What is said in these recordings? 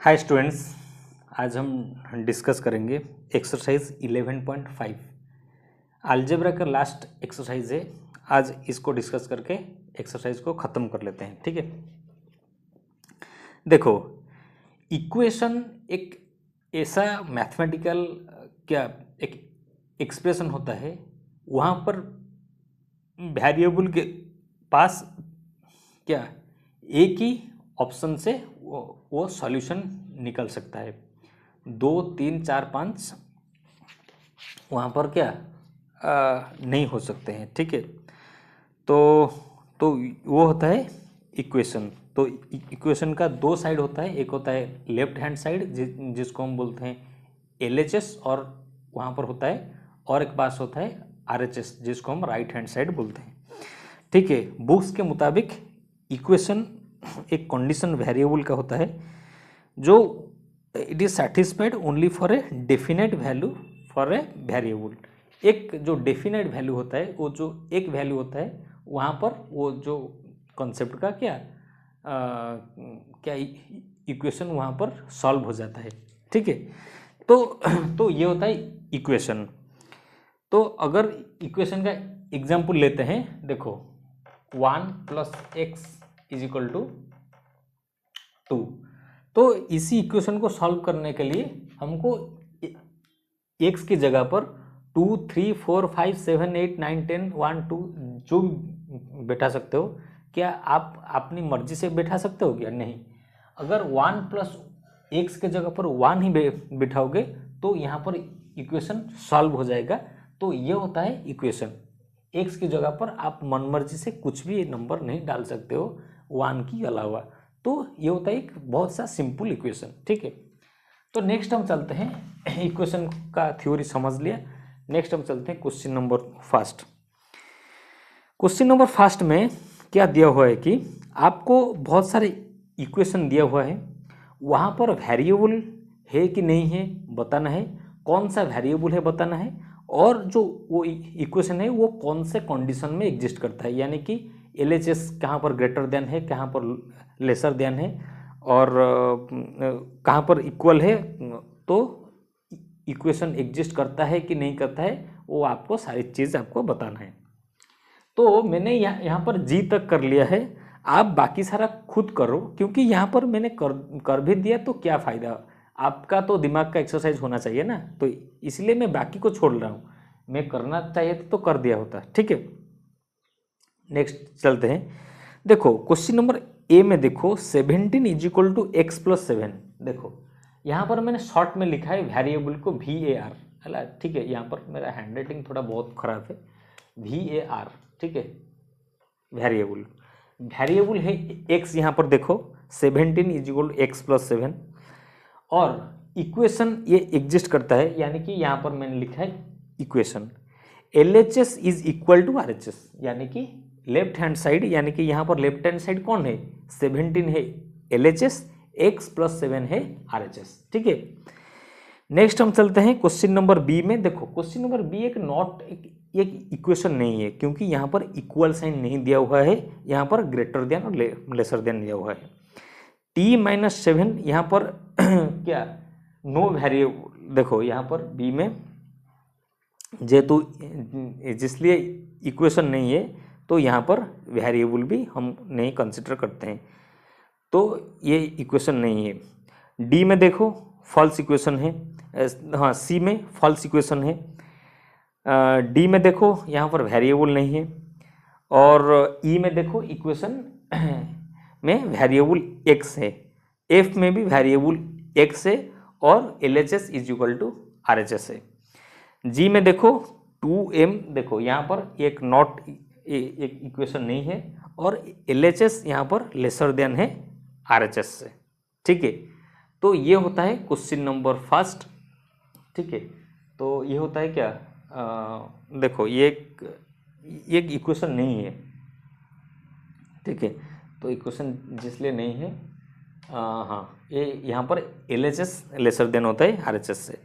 Hi students, आज हम discuss करेंगे एक्सरसाइज 11.5। अलजेब्रा का लास्ट एक्सरसाइज है। आज इसको डिस्कस करके एक्सरसाइज को ख़त्म कर लेते हैं। ठीक है, देखो, इक्वेशन एक ऐसा मैथमेटिकल एक एक्सप्रेशन होता है, वहाँ पर वेरिएबल के पास एक ही ऑप्शन से वो सॉल्यूशन निकल सकता है। 2, 3, 4, 5 वहाँ पर नहीं हो सकते हैं। ठीक है, तो वो होता है इक्वेशन। तो इक्वेशन का दो साइड होता है, एक होता है लेफ्ट हैंड साइड जिसको हम बोलते हैं LHS, और वहाँ पर होता है और एक पास होता है RHS जिसको हम राइट हैंड साइड बोलते हैं। ठीक है, बुक्स के मुताबिक इक्वेशन एक कंडीशन वेरिएबल का होता है जो it is satisfied only for a definite value for a variable. एक जो डेफिनेट वैल्यू होता है, वो जो एक वैल्यू होता है, वहाँ पर वो जो कॉन्सेप्ट का इक्वेशन वहाँ पर सॉल्व हो जाता है। ठीक है, तो ये होता है इक्वेशन। तो अगर इक्वेशन का एग्जाम्पल लेते हैं, देखो 1 + x = 2। तो इसी इक्वेशन को सॉल्व करने के लिए हमको x की जगह पर 2, 3, 4, 5, 7, 8, 9, 10, 1, 2 जो भी बैठा सकते हो। क्या आप अपनी मर्जी से बैठा सकते हो क्या? नहीं। अगर 1 + x के जगह पर 1 ही बैठाओगे तो यहाँ पर इक्वेशन सॉल्व हो जाएगा। तो ये होता है इक्वेशन। x की जगह पर आप मनमर्जी से कुछ भी नंबर नहीं डाल सकते हो 1 की अलावा। तो ये होता है एक बहुत सा सिंपल इक्वेशन। ठीक है, तो नेक्स्ट हम चलते हैं, इक्वेशन का थ्योरी समझ लिया। नेक्स्ट हम चलते हैं question number first. Question number first में क्या दिया हुआ है कि आपको बहुत सारे इक्वेशन दिया हुआ है, वहाँ पर वेरिएबल है कि नहीं है बताना है, कौन सा वेरिएबल है बताना है, और जो वो इक्वेशन है वो कौन से कंडीशन में एग्जिस्ट करता है, यानी कि LHS कहाँ पर ग्रेटर देन है, कहाँ पर लेसर देन है, और कहाँ पर इक्वल है। तो इक्वेशन एग्जिस्ट करता है कि नहीं करता है, वो आपको सारी चीज़ आपको बताना है। तो मैंने यहाँ पर जी तक कर लिया है, आप बाकी सारा खुद करो, क्योंकि यहाँ पर मैंने कर भी दिया तो क्या फ़ायदा, आपका तो दिमाग का एक्सरसाइज होना चाहिए ना। तो इसलिए मैं बाकी को छोड़ रहा हूँ, मैं करना चाहिए तो कर दिया होता। ठीक है, नेक्स्ट चलते हैं। देखो क्वेश्चन नंबर ए में देखो 17 = x + 7। देखो यहाँ पर मैंने शॉर्ट में लिखा है वेरिएबल को VAR, है। ठीक है, यहाँ पर मेरा हैंडराइटिंग थोड़ा बहुत खराब है। VAR, ठीक है, वेरिएबल है x। यहाँ पर देखो 17 = x + 7, और इक्वेशन ये एग्जिस्ट करता है, यानी कि यहाँ पर मैंने लिखा है इक्वेशन LHS = RHS, यानी कि लेफ्ट हैंड साइड, यानी कि यहाँ पर लेफ्ट हैंड साइड कौन है, 17 है LHS, x + 7 है RHS। ठीक है, नेक्स्ट हम चलते हैं क्वेश्चन नंबर बी में। देखो क्वेश्चन नंबर बी एक इक्वेशन नहीं है, क्योंकि यहाँ पर इक्वल साइन नहीं दिया हुआ है, यहाँ पर ग्रेटर देन और लेसर देन दिया हुआ है। T-7 यहाँ पर क्या नो वेरिएबल। देखो यहाँ पर बी में जेहेतु जिसलिए इक्वेशन नहीं है, तो यहाँ पर वेरिएबल भी हम नहीं कंसिडर करते हैं, तो ये इक्वेशन नहीं है। डी में देखो फॉल्स इक्वेशन है, हाँ सी में फॉल्स इक्वेशन है। डी में देखो यहाँ पर वेरिएबल नहीं है, और ई में देखो इक्वेशन में वेरिएबल x है, एफ में भी वेरिएबल x है, और LHS = RHS है। जी में देखो 2m, देखो यहाँ पर एक नॉट एक इक्वेशन नहीं है, और LHS यहाँ पर लेसर देन है RHS से। ठीक है, तो ये होता है क्वेश्चन नंबर फर्स्ट। ठीक है, तो ये होता है क्या, देखो ये एक इक्वेशन नहीं है। ठीक है, तो इक्वेशन जिसलिए नहीं है, हाँ, ये यहाँ पर LHS लेसर देन होता है RHS से।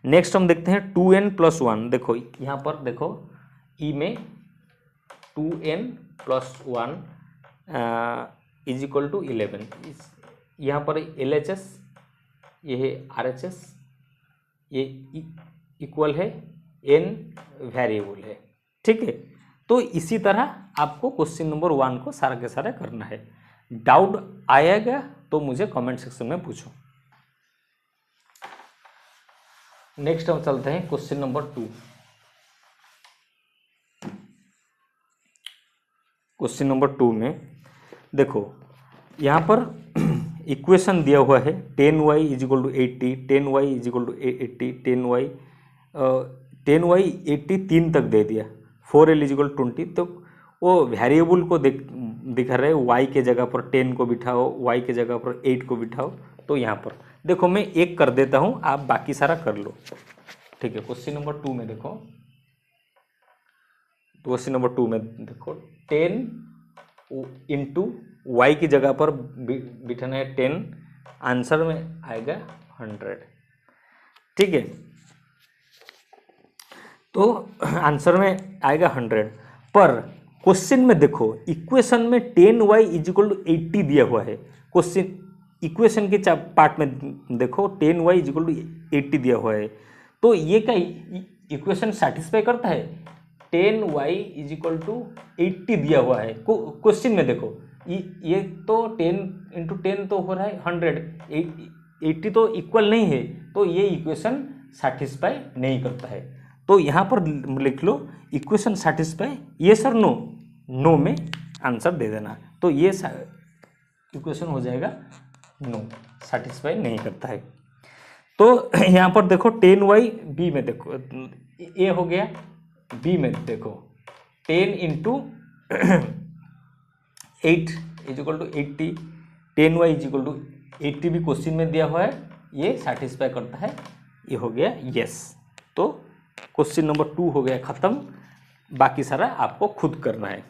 नेक्स्ट हम देखते हैं 2n + 1। देखो यहाँ पर देखो ई में 2n + 1 = 11। यहाँ पर LHS ये है RHS, ये इक्वल है n वेरिएबल है, ठीक है। तो इसी तरह आपको क्वेश्चन नंबर 1 को सारा के सारा करना है। डाउट आएगा तो मुझे कमेंट सेक्शन में पूछो। नेक्स्ट हम चलते हैं क्वेश्चन नंबर 2। क्वेश्चन नंबर 2 में देखो यहाँ पर इक्वेशन दिया हुआ है 10y is equal to 80, 10y is equal to 80, 10y 80 3 तक दे दिया, 4l इज इक्वल टू 20। तो वो वेरिएबल को दिखा रहे y के जगह पर 10 को बिठाओ, y के जगह पर 8 को बिठाओ। तो यहाँ पर देखो मैं एक कर देता हूँ, आप बाकी सारा कर लो, ठीक है। क्वेश्चन नंबर 2 में देखो, क्वेश्चन नंबर 2 में देखो 10 इंटू वाई की जगह पर बिठाना है 10, आंसर में आएगा 100, ठीक है। तो आंसर में आएगा 100, पर क्वेश्चन में देखो इक्वेशन में 10y इज इक्वल टू 80 दिया हुआ है। क्वेश्चन इक्वेशन के पार्ट में देखो 10y इज इक्वल टू 80 दिया हुआ है। तो ये क्या इक्वेशन सेटिस्फाई करता है? 10y इज इक्वल टू 80 दिया हुआ है क्वेश्चन में। देखो ये तो 10 इंटू 10 तो हो रहा है 100, 80 तो इक्वल नहीं है, तो ये इक्वेशन सेटिस्फाई नहीं करता है। तो यहाँ पर लिख लो इक्वेशन सेटिस्फाई यस और नो, नो में आंसर दे देना। तो ये इक्वेशन हो जाएगा नो, सेटिस्फाई नहीं करता है। तो यहाँ पर देखो 10y बी में देखो ए हो गया, बी में देखो 10 into 8 is equal to 80, 10y is equal to 80 भी क्वेश्चन में दिया हुआ है, ये सेटिस्फाई करता है, ये हो गया यस। तो क्वेश्चन नंबर 2 हो गया खत्म, बाकी सारा आपको खुद करना है।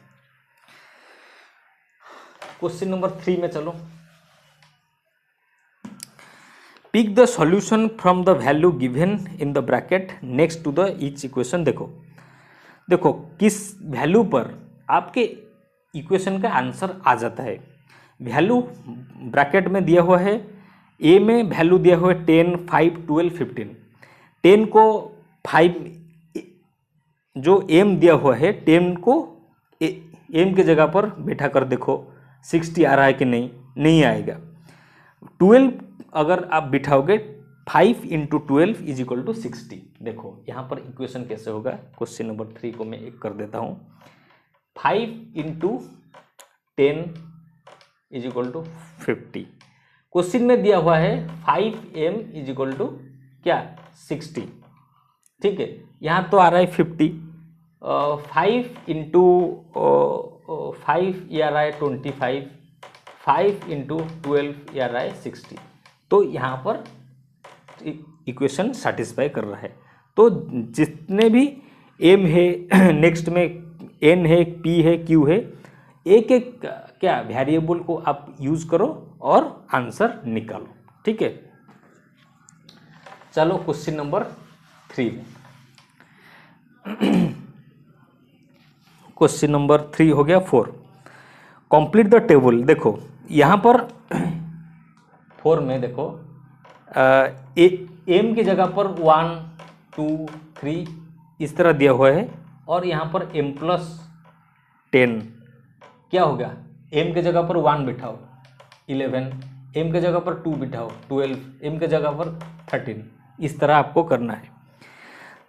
क्वेश्चन नंबर 3 में चलो। Pick the solution from the value given in the bracket next to the each equation. देखो किस वैल्यू पर आपके इक्वेशन का आंसर आ जाता है। वैल्यू ब्रैकेट में दिया हुआ है, ए में वैल्यू दिया हुआ है 10, 5, 12, 15। 10 को 5 जो एम दिया हुआ है 10 को एम के जगह पर बैठा कर देखो 60 आ रहा है कि नहीं, नहीं आएगा। 12 अगर आप बिठाओगे 5 इंटू 12 इज इक्वल टू 60। देखो यहाँ पर इक्वेशन कैसे होगा, क्वेश्चन नंबर 3 को मैं एक कर देता हूँ। 5 into 10 is equal to 50। Question में दिया हुआ है 5m इज इक्वल टू क्या 60, ठीक है। यहाँ तो आ रहा है 50, 5 इंटू 5 ये आ रहा है 25, 5 इंटू 12 ये आ रहा है 60। तो यहाँ पर इक्वेशन सेटिस्फाई कर रहा है। तो जितने भी m है, नेक्स्ट में n है, p है, q है, एक एक क्या वेरिएबल को आप यूज करो और आंसर निकालो, ठीक है। चलो क्वेश्चन नंबर 3 में। क्वेश्चन नंबर 3 हो गया 4। Complete the table. देखो यहाँ पर 4 में देखो एम की जगह पर 1, 2, 3 इस तरह दिया हुआ है, और यहाँ पर m प्लस 10 क्या होगा, m के जगह पर 1 बिठाओ 11, m के जगह पर 2 बिठाओ 12, m के जगह पर 13, इस तरह आपको करना है।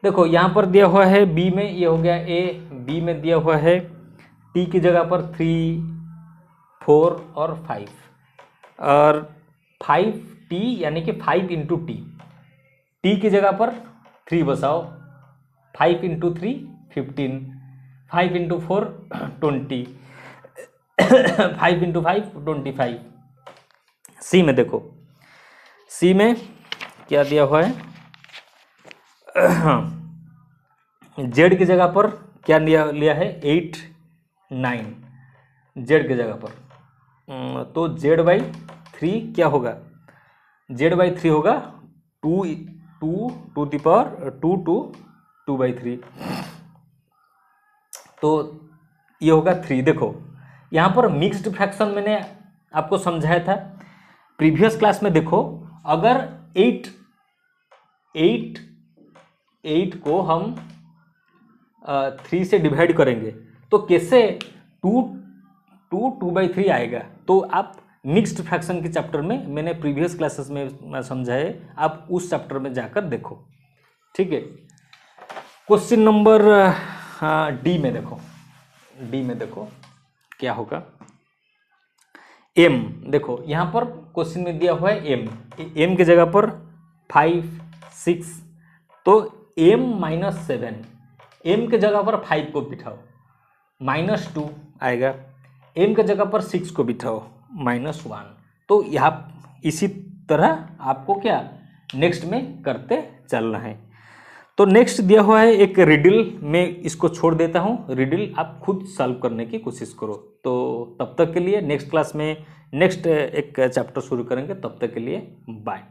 देखो यहाँ पर दिया हुआ है b में, ये हो गया a, b में दिया हुआ है t की जगह पर 3, 4 और 5, और 5t यानी कि 5 इंटू टी, टी की जगह पर 3 बसाओ, 5 इंटू 3 15, 5 इंटू 4 20, 5 इंटू 5 25। सी में देखो, सी में क्या दिया हुआ है, जेड की जगह पर क्या लिया है 8, 9 जेड की जगह पर, तो जेड बाई 3 क्या होगा, जेड बाई 3 होगा 2 टू द पावर 2 बाई 3, तो ये होगा 3। देखो यहाँ पर मिक्स्ड फ्रैक्शन मैंने आपको समझाया था प्रीवियस क्लास में। देखो अगर 8 8 8 को हम 3 से डिवाइड करेंगे तो कैसे 2/3 आएगा। तो आप मिक्स्ड फ्रैक्शन के चैप्टर में, मैंने प्रीवियस क्लासेस में समझाए, आप उस चैप्टर में जाकर देखो, ठीक है। क्वेश्चन नंबर डी में देखो क्या होगा। m देखो यहाँ पर क्वेश्चन में दिया हुआ है m की जगह पर 5 6, तो m - 7, m के जगह पर 5 को बिठाओ -2 आएगा, m के जगह पर 6 को बिठाओ -1। तो यहाँ इसी तरह आपको क्या नेक्स्ट में करते चलना है। तो नेक्स्ट दिया हुआ है एक रिडल, मैं इसको छोड़ देता हूँ, रिडल आप खुद सॉल्व करने की कोशिश करो। तो तब तक के लिए नेक्स्ट क्लास में नेक्स्ट एक चैप्टर शुरू करेंगे, तब तक के लिए बाय।